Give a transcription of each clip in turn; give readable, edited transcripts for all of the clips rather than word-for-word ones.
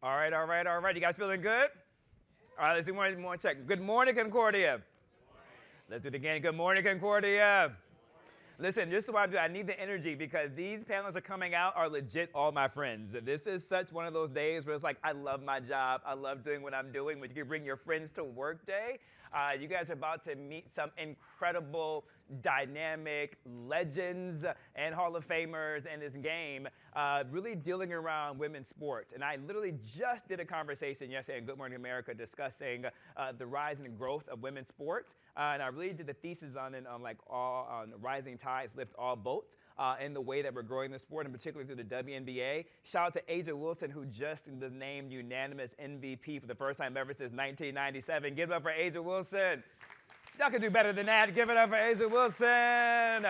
All right, all right, all right. You guys feeling good? All right, let's do one more check. Good morning, Concordia. Let's do it again. Good morning, Concordia. Listen, this is what I do. I need the energy because these panelists are coming out are legit all my friends. This is such one of those days where it's like, I love my job. I love doing what I'm doing. When you can bring your friends to work day, you guys are about to meet some incredible, dynamic legends and Hall of Famers in this game, really dealing around women's sports. And I literally just did a conversation yesterday in Good Morning America discussing the rise and growth of women's sports. And I really did the thesis on it on rising tides lift all boats in the way that we're growing the sport, and particularly through the WNBA. Shout out to A'ja Wilson, who just was named unanimous MVP for the first time ever since 1997. Give it up for A'ja Wilson. Y'all can do better than that. Give it up for A'ja Wilson.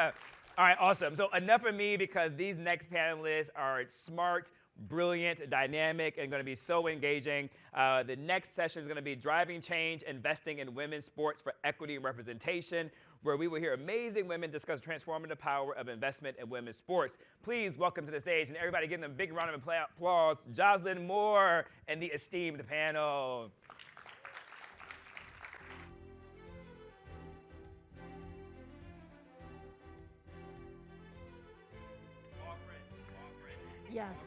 All right, awesome. So enough of me because these next panelists are smart, brilliant, dynamic, and going to be so engaging. The next session is going to be Driving Change, Investing in Women's Sports for Equity and Representation, where we will hear amazing women discuss transformative power of investment in women's sports. Please welcome to the stage, and everybody give them a big round of applause, Jocelyn Moore and the esteemed panel. Yes.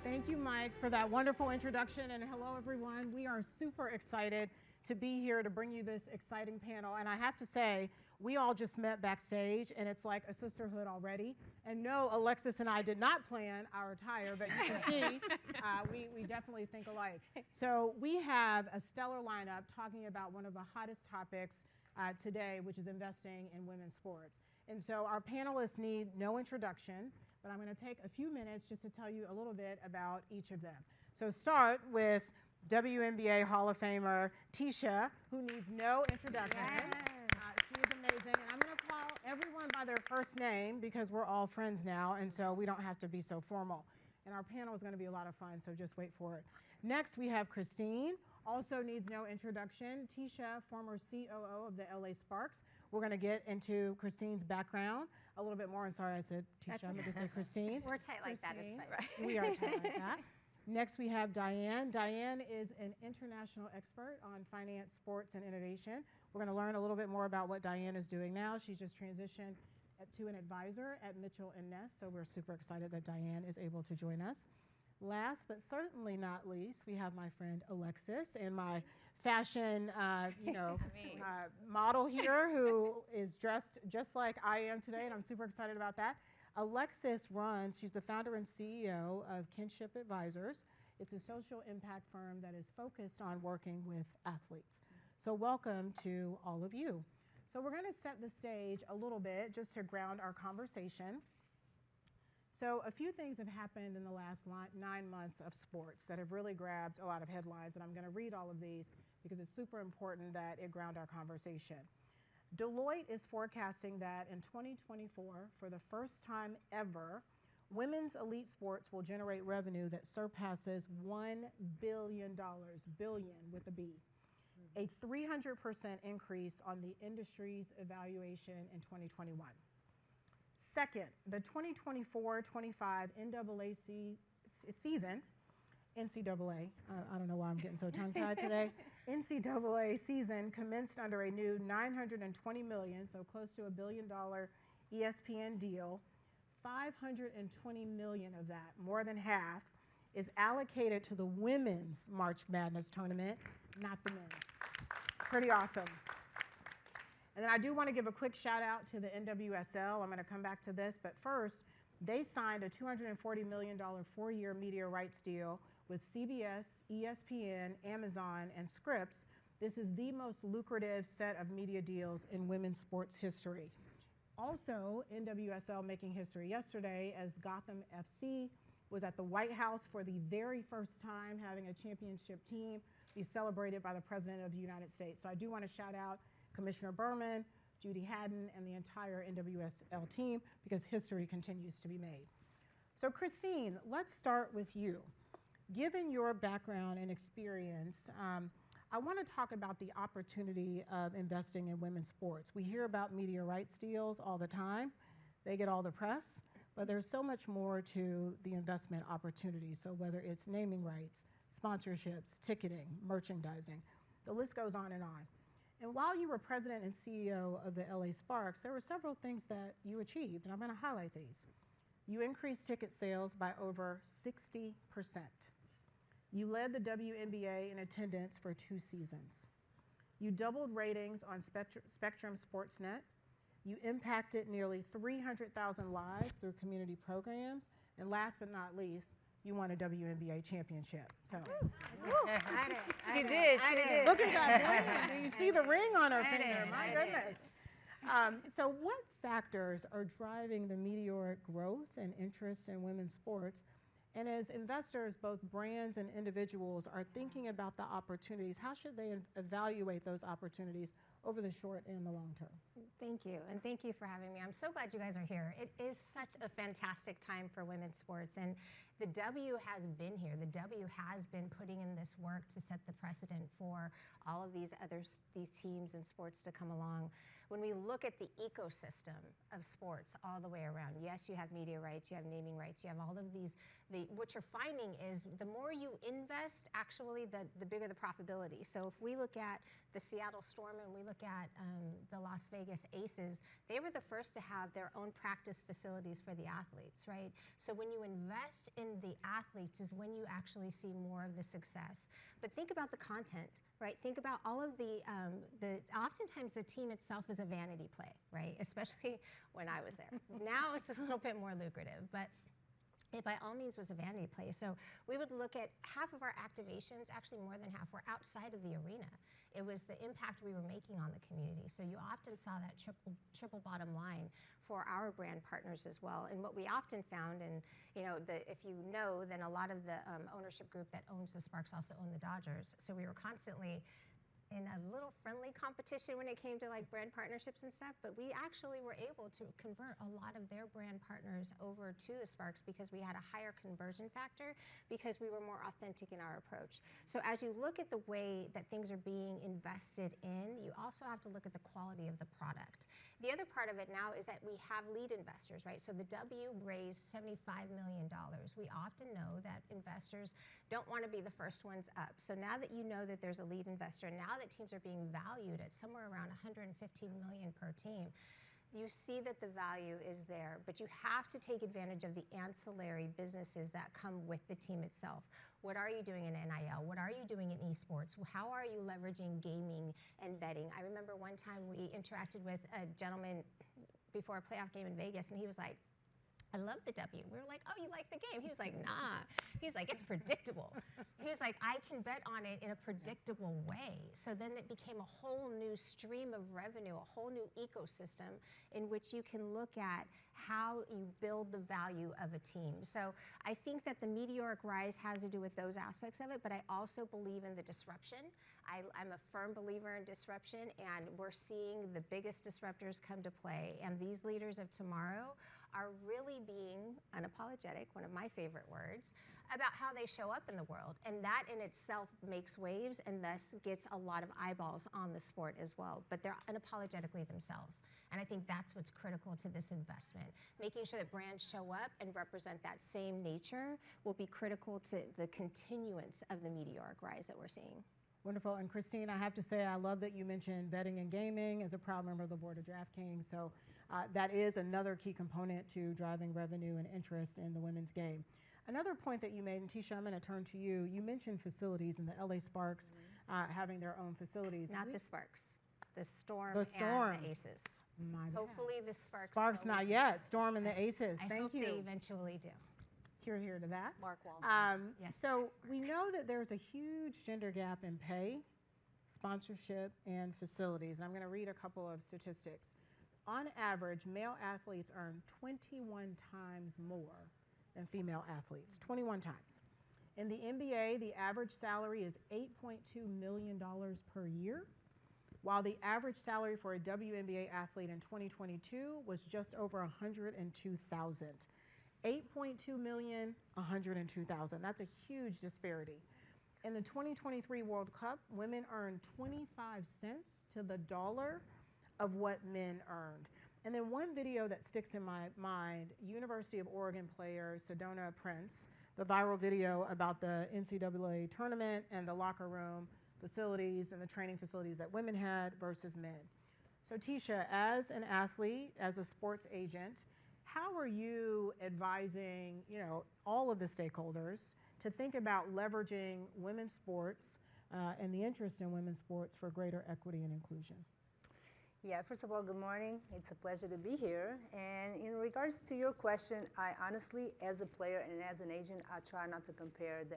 Thank you, Mike, for that wonderful introduction. And hello, everyone. We are super excited to be here to bring you this exciting panel. And I have to say, we all just met backstage, and it's like a sisterhood already. And no, Alexys and I did not plan our attire, but you can see we definitely think alike. So we have a stellar lineup talking about one of the hottest topics today, which is investing in women's sports. And so our panelists need no introduction, but I'm going to take a few minutes just to tell you a little bit about each of them. So start with WNBA Hall of Famer Ticha, who needs no introduction. She is amazing. And I'm going to call everyone by their first name because we're all friends now, and so we don't have to be so formal. And our panel is going to be a lot of fun, so just wait for it. Next, we have Christine. Also needs no introduction. Ticha, former COO of the LA Sparks. We're going to get into Christine's background a little bit more. And sorry, I said Ticha. I'm going to say Christine. We're tight like that. It's fine. Right. We are tight like that. Next, we have Diane. Diane is an international expert on finance, sports, and innovation. We're going to learn a little bit more about what Diane is doing now. She's just transitioned to an advisor at Mitchell & Ness, so we're super excited that Diane is able to join us. Last but certainly not least, we have my friend Alexys and my fashion, model here who is dressed just like I am today, and I'm super excited about that. Alexys she's the founder and CEO of Kinship Advisors. It's a social impact firm that is focused on working with athletes. So welcome to all of you. So we're going to set the stage a little bit just to ground our conversation. So a few things have happened in the last 9 months of sports that have really grabbed a lot of headlines, and I'm going to read all of these because it's super important that it ground our conversation. Deloitte is forecasting that in 2024, for the first time ever, women's elite sports will generate revenue that surpasses $1 billion, billion with a B, a 300% increase on the industry's evaluation in 2021. Second, the 2024-25 NCAA, I don't know why I'm getting so tongue-tied today, NCAA season commenced under a new $920 million, so close to $1 billion ESPN deal. $520 million of that, more than half, is allocated to the women's March Madness tournament, not the men's. Pretty awesome. And then I do want to give a quick shout out to the NWSL. I'm going to come back to this, but first, they signed a $240 million 4-year media rights deal with CBS, ESPN, Amazon, and Scripps. This is the most lucrative set of media deals in women's sports history. Also, NWSL making history yesterday as Gotham FC was at the White House for the very first time having a championship team be celebrated by the President of the United States. So I do want to shout out Commissioner Berman, Judy Haddon, and the entire NWSL team because history continues to be made. So Christine, let's start with you. Given your background and experience, I want to talk about the opportunity of investing in women's sports. We hear about media rights deals all the time. They get all the press, but there's so much more to the investment opportunity. So whether it's naming rights, sponsorships, ticketing, merchandising. The list goes on and on. And while you were president and CEO of the LA Sparks, there were several things that you achieved, and I'm going to highlight these. You increased ticket sales by over 60%. You led the WNBA in attendance for 2 seasons. You doubled ratings on Spectrum Sportsnet. You impacted nearly 300,000 lives through community programs. And last but not least, you won a WNBA championship. So She did. look at that ring. Do you see the ring on her finger? My goodness. So what factors are driving the meteoric growth and interest in women's sports? And as investors, both brands and individuals, are thinking about the opportunities, how should they evaluate those opportunities over the short and the long term? Thank you, and thank you for having me. I'm so glad you guys are here. It is such a fantastic time for women's sports, and the W has been here. The W has been putting in this work to set the precedent for all of these teams and sports to come along. When we look at the ecosystem of sports all the way around, yes, you have media rights, you have naming rights, you have all of these. What you're finding is the more you invest, actually, the bigger the profitability. So if we look at the Seattle Storm and we look at the Las Vegas Aces, they were the first to have their own practice facilities for the athletes, right? So when you invest in the athletes is when you actually see more of the success. But think about the content, right? Think about all of oftentimes the team itself is a vanity play, right? Especially when I was there. Now it's a little bit more lucrative, but it by all means was a vanity play. So we would look at half of our activations, actually more than half, were outside of the arena. It was the impact we were making on the community. So you often saw that triple bottom line for our brand partners as well. And what we often found, and if you know, then a lot of the ownership group that owns the Sparks also own the Dodgers. So we were constantly in a little friendly competition when it came to like brand partnerships and stuff, but we actually were able to convert a lot of their brand partners over to the Sparks because we had a higher conversion factor because we were more authentic in our approach. So as you look at the way that things are being invested in, you also have to look at the quality of the product. The other part of it now is that we have lead investors, right? So the W raised $75 million. We often know that investors don't want to be the first ones up. So now that you know that there's a lead investor, now that teams are being valued at somewhere around $115 million per team, you see that the value is there, but you have to take advantage of the ancillary businesses that come with the team itself. What are you doing in NIL? What are you doing in esports? How are you leveraging gaming and betting? I remember one time we interacted with a gentleman before a playoff game in Vegas, and he was like, I love the W. We were like, oh, you like the game? He was like, nah. He's like, it's predictable. He was like, I can bet on it in a predictable way. So then it became a whole new stream of revenue, a whole new ecosystem in which you can look at how you build the value of a team. So I think that the meteoric rise has to do with those aspects of it, but I also believe in the disruption. I'm a firm believer in disruption, and we're seeing the biggest disruptors come to play. And these leaders of tomorrow are really being unapologetic, one of my favorite words, about how they show up in the world. And that in itself makes waves and thus gets a lot of eyeballs on the sport as well. But they're unapologetically themselves. And I think that's what's critical to this investment. Making sure that brands show up and represent that same nature will be critical to the continuance of the meteoric rise that we're seeing. Wonderful. And Christine, I have to say, I love that you mentioned betting and gaming as a proud member of the board of DraftKings. So that is another key component to driving revenue and interest in the women's game. Another point that you made, and Ticha, I'm going to turn to you. You mentioned facilities and the LA Sparks having their own facilities. Not the Sparks, the Storm, and the Aces. My bad. Hopefully the Sparks. Sparks not yet. Storm and the Aces. Thank you. I hope they eventually do. Here to that. Mark Wall. Yes. So we know that there's a huge gender gap in pay, sponsorship, and facilities. And I'm going to read a couple of statistics. On average, male athletes earn 21 times more than female athletes, 21 times. In the NBA, the average salary is $8.2 million per year, while the average salary for a WNBA athlete in 2022 was just over $102,000. 8.2 million, 102,000. That's a huge disparity. In the 2023 World Cup, women earned 25 cents to the dollar of what men earned. And then one video that sticks in my mind, University of Oregon player Sedona Prince, the viral video about the NCAA tournament and the locker room facilities and the training facilities that women had versus men. So Ticha, as an athlete, as a sports agent, how are you advising, all of the stakeholders to think about leveraging women's sports and the interest in women's sports for greater equity and inclusion? Yeah, first of all, good morning. It's a pleasure to be here. And in regards to your question, I honestly, as a player and as an agent, I try not to compare the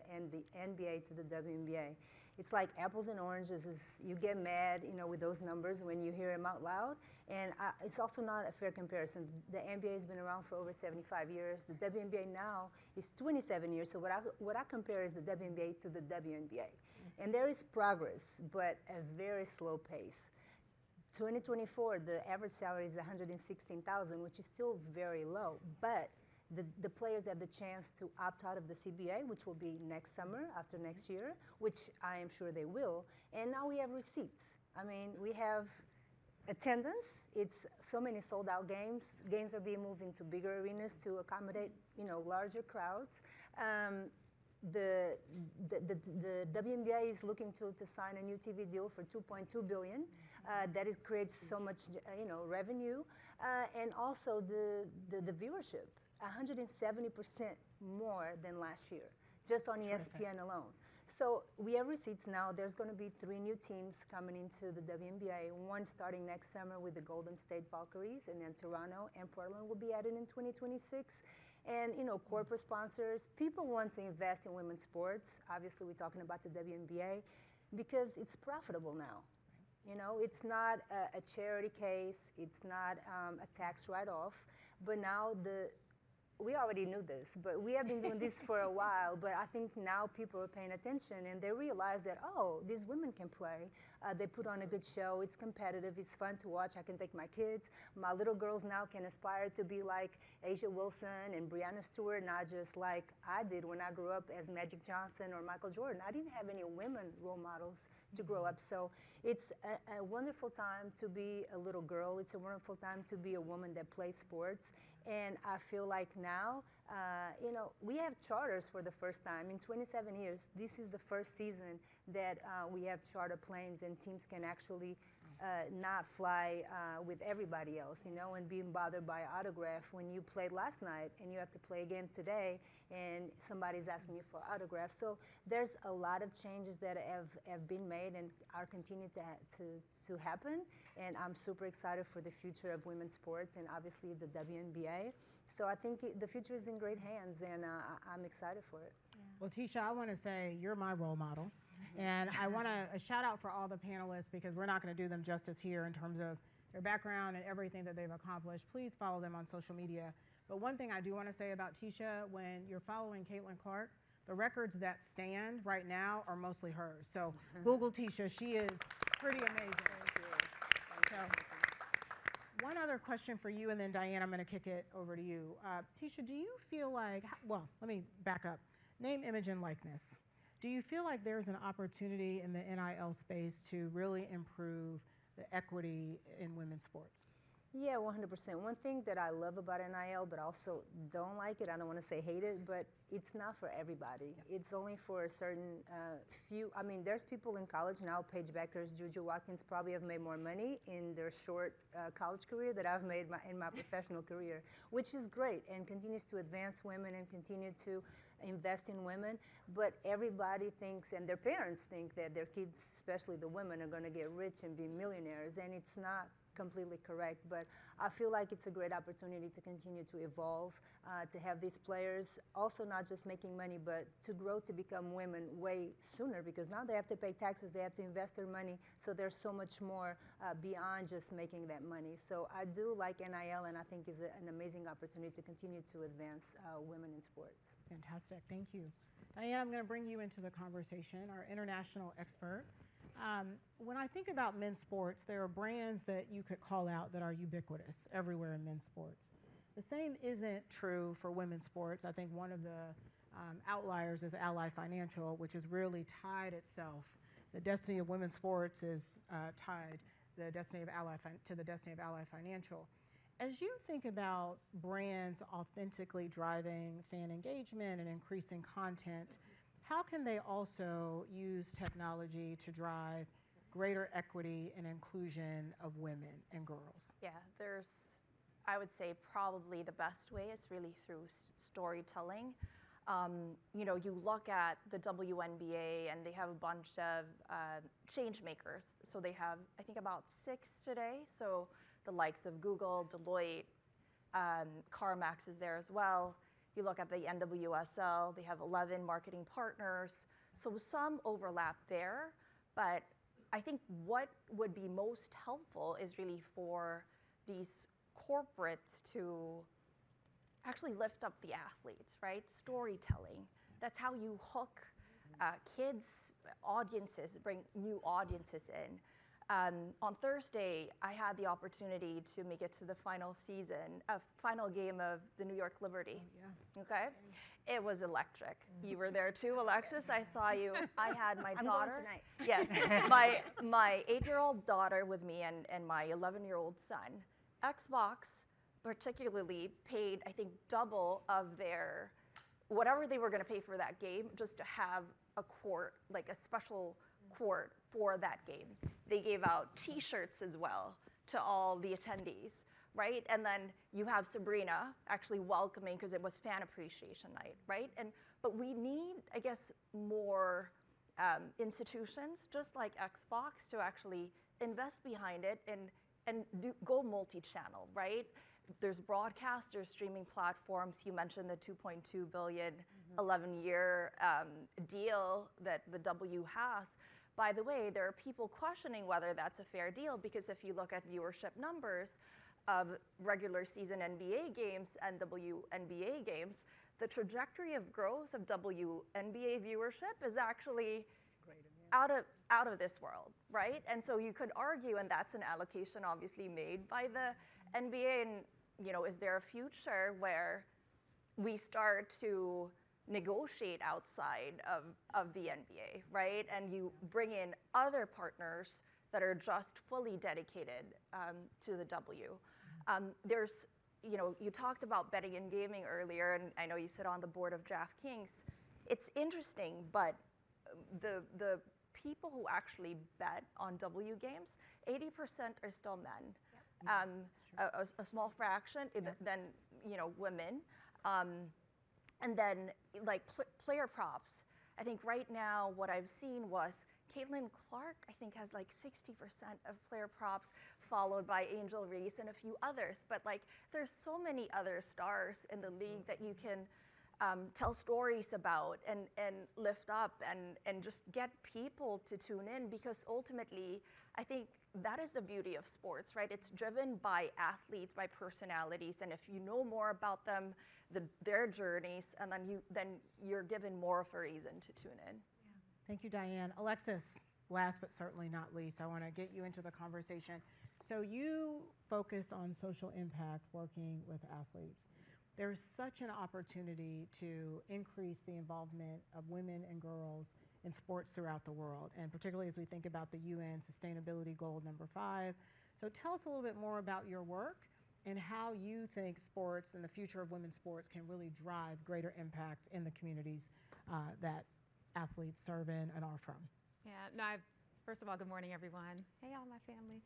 NBA to the WNBA. It's like apples and oranges. You get mad, with those numbers when you hear them out loud. And it's also not a fair comparison. The NBA has been around for over 75 years. The WNBA now is 27 years. So what I compare is the WNBA to the WNBA. And there is progress, but a very slow pace. 2024, the average salary is $116,000, which is still very low. But the players have the chance to opt out of the CBA, which will be next summer, after next year, which I am sure they will. And now we have receipts. I mean, we have attendance. It's so many sold-out games. Games are being moved into bigger arenas to accommodate, larger crowds. The WNBA is looking to sign a new TV deal for $2.2 billion. That creates so much, revenue, and also the viewership, 170% more than last year, just on ESPN alone. So we have receipts now. There's going to be 3 new teams coming into the WNBA, one starting next summer with the Golden State Valkyries, and then Toronto and Portland will be added in 2026. And, corporate sponsors, people want to invest in women's sports. Obviously, we're talking about the WNBA because it's profitable now. It's not a charity case. It's not a tax write-off. But now we already knew this, but we have been doing this for a while. But I think now people are paying attention and they realize that, these women can play. They put on a good show. It's competitive. It's fun to watch. I can take my kids. My little girls now can aspire to be like Asia Wilson and Breanna Stewart, not just like I did when I grew up as Magic Johnson or Michael Jordan. I didn't have any women role models to grow up. So it's a wonderful time to be a little girl. It's a wonderful time to be a woman that plays sports. And I feel like now, we have charters for the first time. In 27 years, this is the first season that we have charter planes and teams can actually not fly with everybody else, and being bothered by autograph when you played last night and you have to play again today and somebody's asking you for autograph. So there's a lot of changes that have been made and are continuing to happen. And I'm super excited for the future of women's sports and obviously the WNBA. So I think the future is in great hands and I'm excited for it. Yeah. Well, Ticha, I want to say you're my role model. And I want a shout out for all the panelists because we're not going to do them justice here in terms of their background and everything that they've accomplished. Please follow them on social media. But one thing I do want to say about Ticha, when you're following Caitlin Clark, the records that stand right now are mostly hers. So Google Ticha, she is pretty amazing. Thank you. So one other question for you, and then Diane, I'm going to kick it over to you. Ticha, do you feel like, well, let me back up. Name, image, and likeness. Do you feel like there's an opportunity in the NIL space to really improve the equity in women's sports? Yeah, 100%. One thing that I love about NIL, but also don't like it, I don't want to say hate it, but it's not for everybody. Yeah. It's only for a certain few. I mean, there's people in college now, Paige Beckers, Juju Watkins probably have made more money in their short college career than I've made in my professional career, which is great and continues to advance women and continue to invest in women. But everybody thinks, and their parents think that their kids, especially the women, are going to get rich and be millionaires, and it's not completely correct, but I feel like it's a great opportunity to continue to evolve, to have these players also not just making money, but to grow to become women way sooner, because now they have to pay taxes, they have to invest their money, so there's so much more beyond just making that money. So I do like NIL, and I think is an amazing opportunity to continue to advance women in sports. Fantastic, thank you. Diane, I'm going to bring you into the conversation, our international expert. When I think about men's sports, there are brands that you could call out that are ubiquitous everywhere in men's sports. The same isn't true for women's sports. I think one of the outliers is Ally Financial, which has really tied itself. The destiny of women's sports is tied to the destiny of Ally Financial. As you think about brands authentically driving fan engagement and increasing content, how can they also use technology to drive greater equity and inclusion of women and girls? Yeah, I would say probably the best way is really through storytelling. You look at the WNBA and they have a bunch of change makers. So they have, I think, about 6 today. So the likes of Google, Deloitte, CarMax is there as well. You look at the NWSL, they have 11 marketing partners. So some overlap there, but I think what would be most helpful is really for these corporates to actually lift up the athletes, right? Storytelling. That's how you hook kids, audiences, bring new audiences in. On Thursday, I had the opportunity to make it to the final game of the New York Liberty. Oh, yeah. Okay? It was electric. You were there too, Alexys. I saw you. I had my daughter. I'm going Yes, my 8-year-old daughter with me and my 11-year-old son. Xbox particularly paid, I think, double of their, whatever they were going to pay for that game, just to have a court, like a special court for that game. They gave out T-shirts as well to all the attendees, right? And then you have Sabrina actually welcoming, because it was Fan Appreciation Night, right? But we need, I guess, more institutions, just like Xbox, to actually invest behind it and go multi-channel, right? There's broadcasters, streaming platforms. You mentioned the $2.2 billion 11-year deal that the W has. By the way, there are people questioning whether that's a fair deal, because if you look at viewership numbers of regular season NBA games and WNBA games, the trajectory of growth of WNBA viewership is actually out of this world, right? And so you could argue, and that's an allocation obviously made by the NBA, and is there a future where we start to negotiate outside of the NBA, right? And you bring in other partners that are just fully dedicated to the W. You talked about betting in gaming earlier, and I know you sit on the board of DraftKings. It's interesting, but the people who actually bet on W games, 80% are still men. A small fraction, then women. And then like player props. I think right now what I've seen was Caitlin Clark, I think, has like 60% of player props, followed by Angel Reese and a few others. But like there's so many other stars in the league that you can tell stories about and lift up and just get people to tune in, because ultimately I think that is the beauty of sports, right? It's driven by athletes, by personalities, and if you know more about them, their journeys, and then you're given more of a reason to tune in. Yeah. Thank you, Diane. Alexys, last but certainly not least, I want to get you into the conversation. So you focus on social impact working with athletes. There's such an opportunity to increase the involvement of women and girls in sports throughout the world, and particularly as we think about the UN Sustainability Goal number 5. So tell us a little bit more about your work and how you think sports and the future of women's sports can really drive greater impact in the communities that athletes serve in and are from. Yeah, no, first of all, good morning, everyone. Hey, all my family.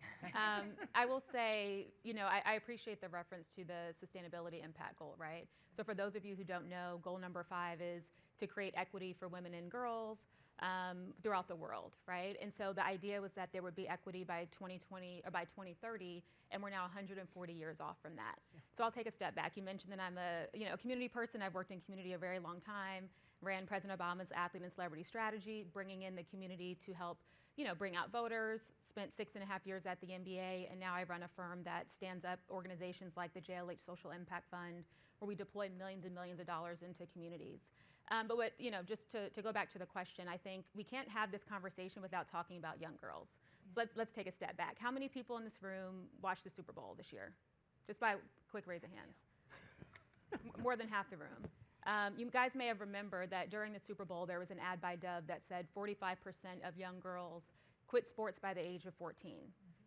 I will say, I appreciate the reference to the sustainability impact goal, right? So for those of you who don't know, goal number 5 is to create equity for women and girls throughout the world, right? And so the idea was that there would be equity by 2020 or by 2030, and we're now 140 years off from that. Yeah. So I'll take a step back. You mentioned that I'm a community person. I've worked in community a very long time, ran President Obama's athlete and celebrity strategy, bringing in the community to help bring out voters, spent 6.5 years at the NBA, and now I run a firm that stands up organizations like the JLH Social Impact Fund, where we deploy millions and millions of dollars into communities. But what, just to go back to the question, I think we can't have this conversation without talking about young girls. So let's take a step back. How many people in this room watched the Super Bowl this year? Just by a quick raise of hands. More than half the room. You guys may have remembered that during the Super Bowl, there was an ad by Dove that said 45% of young girls quit sports by the age of 14.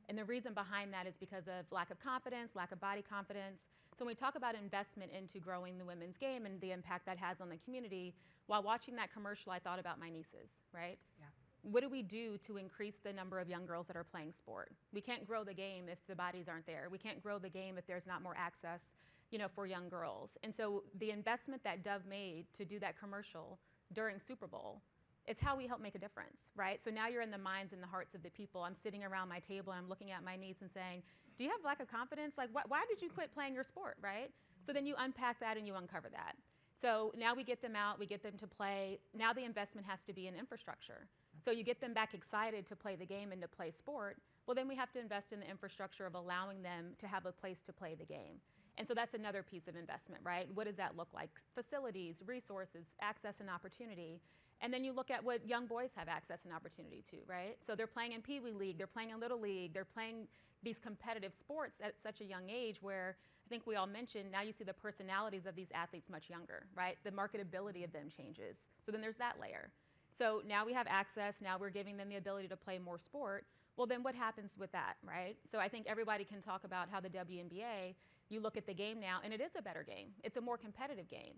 And the reason behind that is because of lack of confidence, lack of body confidence. So when we talk about investment into growing the women's game and the impact that has on the community, while watching that commercial, I thought about my nieces, right? Yeah. What do we do to increase the number of young girls that are playing sport? We can't grow the game if the bodies aren't there. We can't grow the game if there's not more access, for young girls. And so the investment that Dove made to do that commercial during Super Bowl is how we help make a difference, right? So now you're in the minds and the hearts of the people. I'm sitting around my table and I'm looking at my niece and saying, do you have lack of confidence? Like, why did you quit playing your sport, right? So then you unpack that and you uncover that. So now we get them out, we get them to play. Now the investment has to be in infrastructure. So you get them back excited to play the game and to play sport. Well, then we have to invest in the infrastructure of allowing them to have a place to play the game. And so that's another piece of investment, right? What does that look like? Facilities, resources, access and opportunity. And then you look at what young boys have access and opportunity to, right? So they're playing in Pee Wee League, they're playing in Little League, they're playing these competitive sports at such a young age where I think we all mentioned, now you see the personalities of these athletes much younger, right? The marketability of them changes. So then there's that layer. So now we have access, now we're giving them the ability to play more sport. Well, then what happens with that, right? So I think everybody can talk about how the WNBA, you look at the game now, and it is a better game. It's a more competitive game.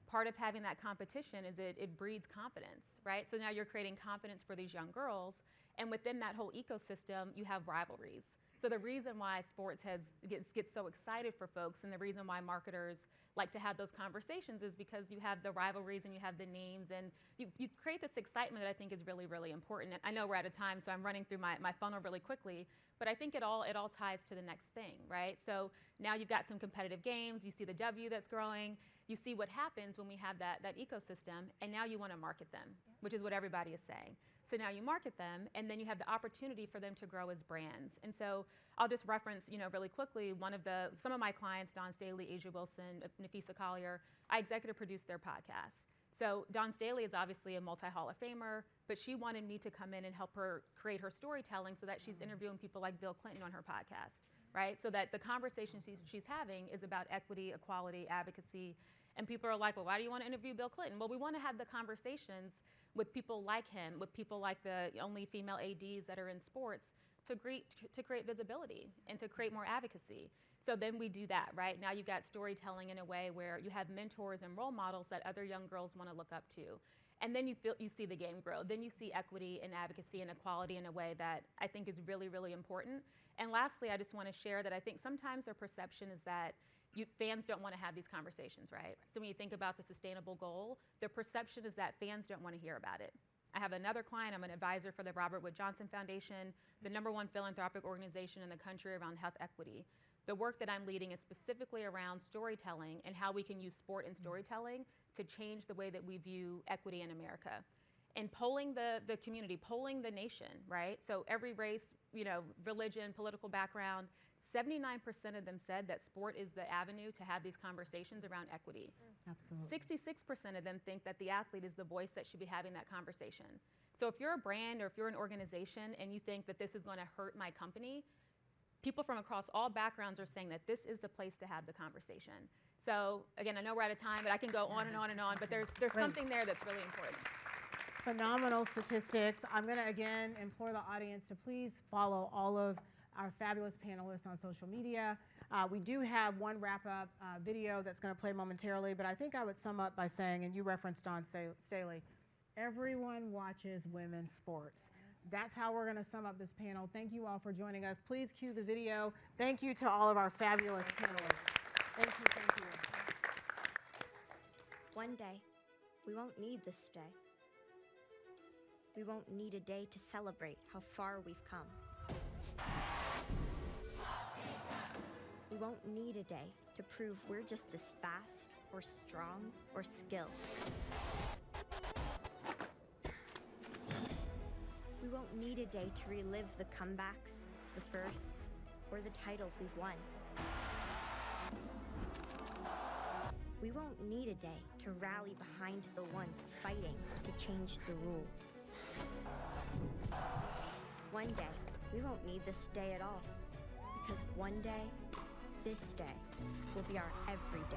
Part of having that competition is it breeds confidence, right? So now you're creating confidence for these young girls, and within that whole ecosystem, you have rivalries. So the reason why sports gets so excited for folks, and the reason why marketers like to have those conversations is because you have the rivalries and you have the names, and you create this excitement that I think is really, really important. And I know we're out of time, so I'm running through my funnel really quickly, but I think it all ties to the next thing, right? So now you've got some competitive games, you see the W that's growing, you see what happens when we have that ecosystem, and now you want to market them, which is what everybody is saying. So now you market them, and then you have the opportunity for them to grow as brands. And so I'll just reference, really quickly, some of my clients, Dawn Staley, Asia Wilson, Nafisa Collier, I executive produced their podcast. So Dawn Staley is obviously a multi-Hall of Famer, but she wanted me to come in and help her create her storytelling so that she's interviewing people like Bill Clinton on her podcast, right? So that the conversation she's having is about equity, equality, advocacy. And people are like, well, why do you want to interview Bill Clinton? Well, we want to have the conversations with people like him, with people like the only female ADs that are in sports to create visibility and to create more advocacy. So then we do that, right? Now you've got storytelling in a way where you have mentors and role models that other young girls want to look up to. And then you see the game grow. Then you see equity and advocacy and equality in a way that I think is really, really important. And lastly, I just want to share that I think sometimes their perception is that fans don't want to have these conversations, right? So when you think about the sustainable goal, the perception is that fans don't want to hear about it. I have another client, I'm an advisor for the Robert Wood Johnson Foundation, the #1 philanthropic organization in the country around health equity. The work that I'm leading is specifically around storytelling and how we can use sport and storytelling to change the way that we view equity in America. And polling the community, polling the nation, right? So every race, religion, political background, 79% of them said that sport is the avenue to have these conversations around equity. Absolutely. 66% of them think that the athlete is the voice that should be having that conversation. So if you're a brand or if you're an organization and you think that this is going to hurt my company, people from across all backgrounds are saying that this is the place to have the conversation. So again, I know we're out of time, but I can go on and on and on, but there's something there that's really important. Phenomenal statistics. I'm going to again implore the audience to please follow all of our fabulous panelists on social media. We do have one wrap-up video that's going to play momentarily, but I think I would sum up by saying, and you referenced Dawn Staley, everyone watches women's sports. That's how we're going to sum up this panel. Thank you all for joining us. Please cue the video. Thank you to all of our fabulous panelists. Thank you, thank you. One day, we won't need this day. We won't need a day to celebrate how far we've come. We won't need a day to prove we're just as fast or strong or skilled. We won't need a day to relive the comebacks, the firsts, or the titles we've won. We won't need a day to rally behind the ones fighting to change the rules. One day, we won't need this day at all, because one day, this day, will be our everyday.